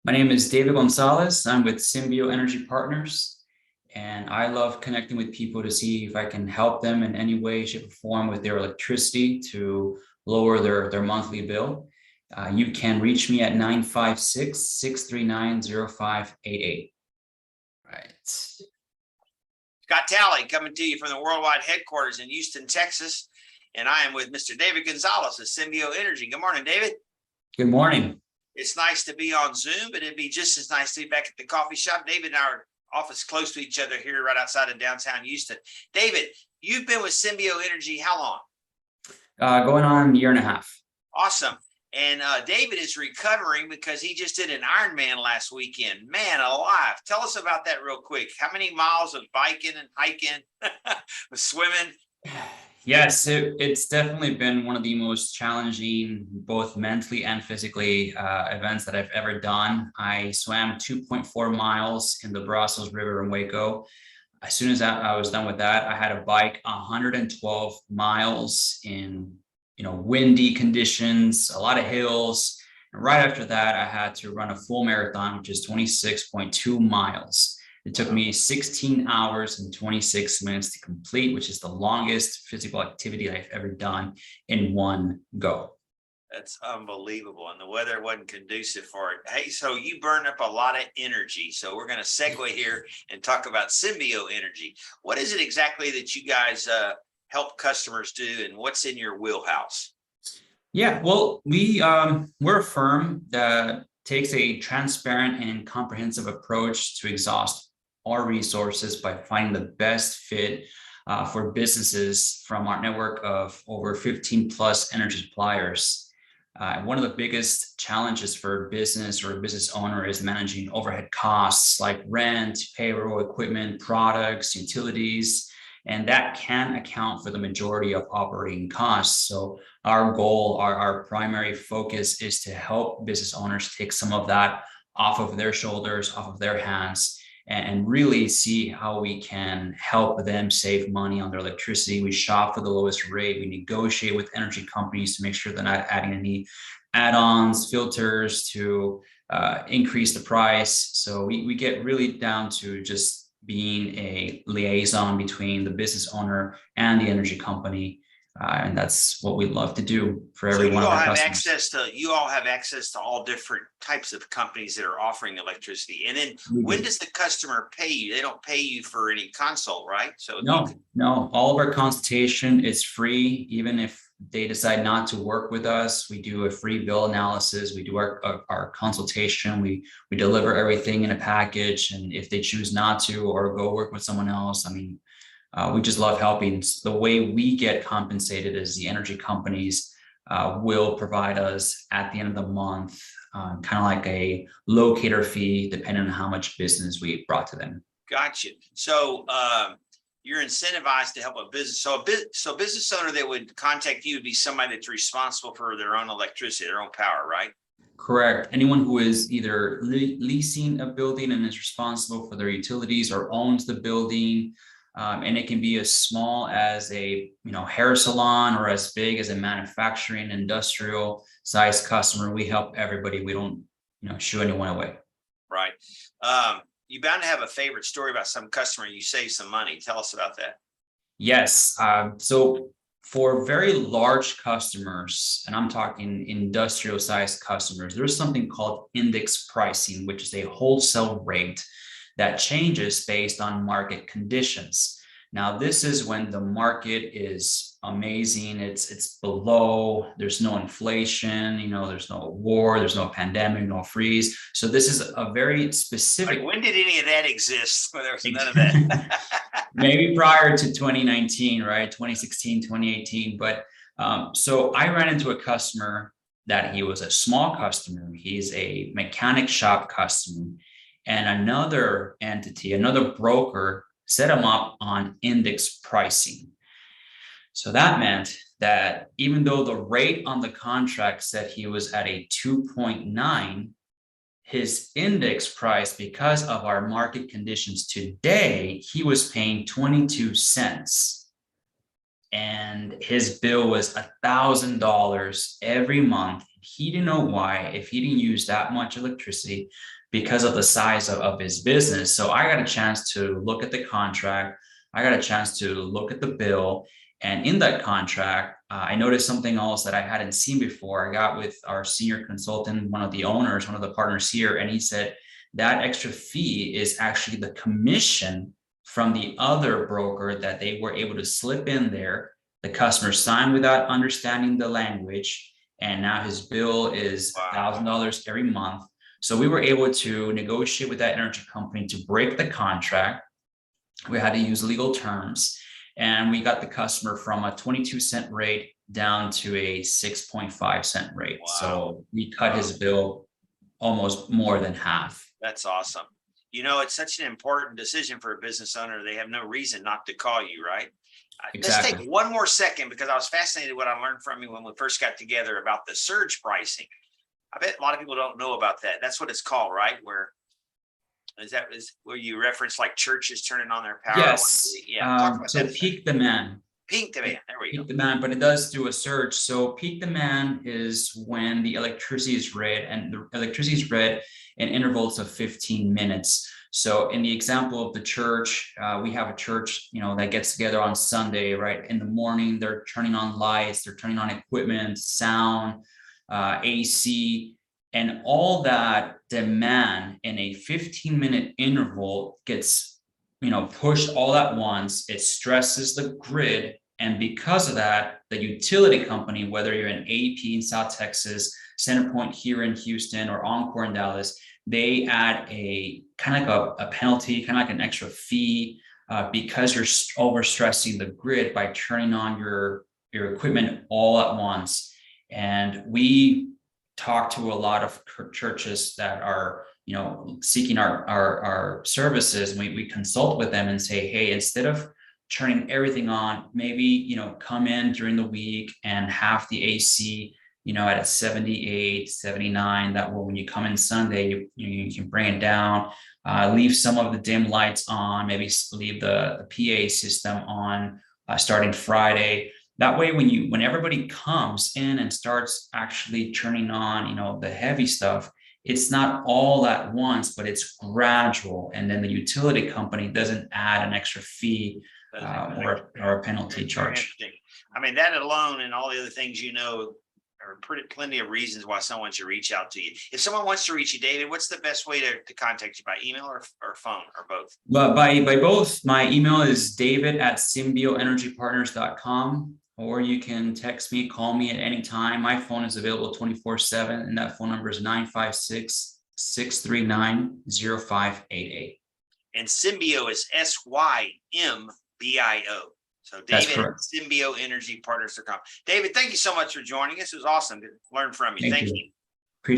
My name is David Gonzales. I'm with Symbio Energy Partners, and I love connecting with people to see if I can help them in any way, shape, or form with their electricity to lower their monthly bill. You can reach me at 956-639-0588. Right. Scott Talley coming to you from the worldwide headquarters in Houston, Texas. And I am with Mr. David Gonzales of Symbio Energy. Good morning, David. Good morning. It's nice to be on Zoom, but it'd be just as nice to be back at the coffee shop. David and our office close to each other here right outside of downtown Houston. David, you've been with Symbio Energy how long? Going on a year and a half. Awesome. And David is recovering because he just did an Ironman last weekend. Man alive. Tell us about that real quick. How many miles of biking and hiking, swimming? Yes, it's definitely been one of the most challenging, both mentally and physically, events that I've ever done. I swam 2.4 miles in the Brazos River in Waco. As soon as I was done with that, I had to bike 112 miles in windy conditions, a lot of hills. And right after that, I had to run a full marathon, which is 26.2 miles. It took me 16 hours and 26 minutes to complete, which is the longest physical activity I've ever done in one go. That's unbelievable. And the weather wasn't conducive for it. Hey, so you burn up a lot of energy. So we're going to segue here and talk about Symbio Energy. What is it exactly that you guys help customers do, and what's in your wheelhouse? Yeah, well, we're a firm that takes a transparent and comprehensive approach to exhaust our resources by finding the best fit for businesses from our network of over 15 plus energy suppliers. One of the biggest challenges for business or a business owner is managing overhead costs like rent, payroll, equipment, products, utilities, and that can account for the majority of operating costs. So our goal, our primary focus is to help business owners take some of that off of their shoulders, off of their hands, and really see how we can help them save money on their electricity. We shop for the lowest rate. We negotiate with energy companies to make sure they're not adding any add-ons, filters to increase the price. So we get really down to just being a liaison between the business owner and the energy company. And that's what we love to do for every one of our customers. You all have access to all different types of companies that are offering electricity. And then when does the customer pay you? They don't pay you for any consult, right? So no, all of our consultation is free. Even if they decide not to work with us, we do a free bill analysis. We do our consultation. We deliver everything in a package. And if they choose not to or go work with someone else, we just love helping. The way we get compensated is the energy companies will provide us at the end of the month, kind of like a locator fee, depending on how much business we brought to them. Gotcha. So you're incentivized to help a business. So business owner that would contact you would be somebody that's responsible for their own electricity, their own power, right? Correct. Anyone who is either leasing a building and is responsible for their utilities or owns the building. And it can be as small as a hair salon or as big as a manufacturing industrial size customer. We help everybody. We don't shoo anyone away. Right. You're bound to have a favorite story about some customer you save some money. Tell us about that. Yes. So for very large customers, and I'm talking industrial sized customers, there's something called index pricing, which is a wholesale rate that changes based on market conditions. Now, this is when the market is amazing. It's below, there's no inflation, there's no war, there's no pandemic, no freeze. So this is a very specific. When did any of that exist? Well, there was none of that. Maybe prior to 2019, right? 2016, 2018. But so I ran into a customer that he was a small customer. He's a mechanic shop customer. And another entity, another broker, set him up on index pricing. So that meant that even though the rate on the contract said he was at a 2.9, his index price, because of our market conditions today, he was paying 22 cents. And his bill was $1,000 every month. he didn't know why, if he didn't use that much electricity because of the size of his business. So I got a chance to look at the contract. I got a chance to look at the bill. And in that contract, I noticed something else that I hadn't seen before. I got with our senior consultant, one of the owners, one of the partners here, and he said that extra fee is actually the commission from the other broker that they were able to slip in there. The customer signed without understanding the language, and now his bill is $1,000 every month. So we were able to negotiate with that energy company to break the contract. We had to use legal terms, and we got the customer from a 22-cent rate down to a 6.5-cent rate. Wow. So we cut his bill almost more than half. That's awesome. You know, it's such an important decision for a business owner. They have no reason not to call you, right? Exactly. Let's take one more second, because I was fascinated what I learned from you when we first got together about the surge pricing. I bet a lot of people don't know about that. That's what it's called, right? Where is where you reference like churches turning on their power? Yes. Yeah. Talk about So that. peak demand. Peak demand. There we go. Peak demand, but it does do a surge. So peak demand is when the electricity is read, and the electricity is read in intervals of 15 minutes. So in the example of the church, we have a church, that gets together on Sunday, right? In the morning, they're turning on lights, they're turning on equipment, sound, AC, and all that demand in a 15-minute interval gets, pushed all at once. It stresses the grid. And because of that, the utility company, whether you're an AP in South Texas, CenterPoint here in Houston, or Encore in Dallas, they add a kind of like a penalty, kind of like an extra fee, because you're overstressing the grid by turning on your equipment all at once. And we talk to a lot of churches that are, seeking our services, and we consult with them and say, hey, instead of turning everything on, maybe, come in during the week and have the AC, at a 78, 79, that way when you come in Sunday, you can bring it down, leave some of the dim lights on, maybe leave the PA system on, starting Friday. That way, when everybody comes in and starts actually turning on, the heavy stuff, it's not all at once, but it's gradual. And then the utility company doesn't add an extra fee or a penalty charge. I mean, that alone and all the other things, are plenty of reasons why someone should reach out to you. If someone wants to reach you, David, what's the best way to contact you? By email or phone, or both? But by both. My email is david@symbioenergypartners.com, or you can text me, call me at any time. My phone is available 24/7, and that phone number is 956-639-0588. And Symbio is SYMBIO. So David at symbioenergypartners.com. David, thank you so much for joining us. It was awesome to learn from you. Thank you.